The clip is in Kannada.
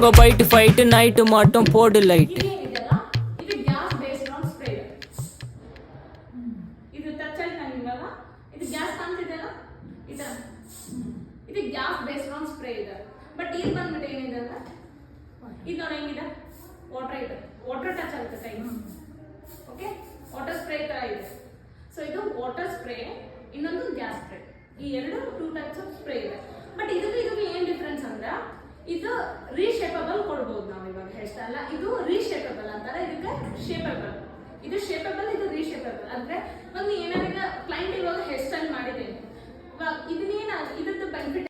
இப்போ பைட்டு ஃபைட்டு நைட்டு மட்டும் போடு லைட்டு. ಇದು ಗ್ಯಾಸ್ ಬೇಸ್ಡ್ ಆನ್ ಸ್ಪ್ರೇ. ಇದು ಟಚ್ ಆಯ್ತು ನಂಗೆ ಇವಾಗ. ಇದು ಗ್ಯಾಸ್ ಕಾಣ್ತಿದೆಯಲ್ಲ ಇದು ಗ್ಯಾಸ್ ಬೇಸ್ಡ್ ಆನ್ ಸ್ಪ್ರೇ ಇದೆ. ಬಟ್ ಇಲ್ಲಿ ಬಂದ್ಬಿಟ್ಟು ಏನಿದೆ ಅಂದ್ರೆ ಇದು ನೋಡಿ ಹೆಂಗಿದೆ, ವಾಟರ್ ಇದೆ, ವಾಟರ್ ಟಚ್ ಆಗುತ್ತೆ ಕೈ. ಓಕೆ, ವಾಟರ್ ಸ್ಪ್ರೇ ತರ ಇದೆ. ಸೊ ಇದು ವಾಟರ್ ಸ್ಪ್ರೇ, ಇನ್ನೊಂದು ಗ್ಯಾಸ್ ಸ್ಪ್ರೇ. ಈ ಎರಡು 2 ಟೈಪ್ಸ್ ಆಫ್ ಸ್ಪ್ರೇ ಇದೆ. ಬಟ್ ಇದಕ್ಕೆ ಏನ್ ಡಿಫ್ರೆನ್ಸ್ ಅಂದ್ರೆ ಇದು ರೀಶೇಪಬಲ್ ಕೊಡ್ಬೋದು ನಾವು ಇವಾಗ ಹೇರ್ ಸ್ಟೈಲ್. ಇದು ರೀಶೇಪಬಲ್ ಅಂತಾರೆ, ಇದಕ್ಕೆ ಶೇಪಬಲ್. ಇದು ಶೇಪಬಲ್, ಇದು ರೀಶೇಪಬಲ್. ಅಂದ್ರೆ ಒಂದು ಏನಾದ್ರು ಕ್ಲೈಂಟ್ ಇವಾಗ ಹೇರ್ ಸ್ಟೈಲ್ ಮಾಡಿದ್ದೇನೆ, ಇದನ್ನೇನ ಇದ್ರದ್ದು ಬೆನಿಫಿಟ್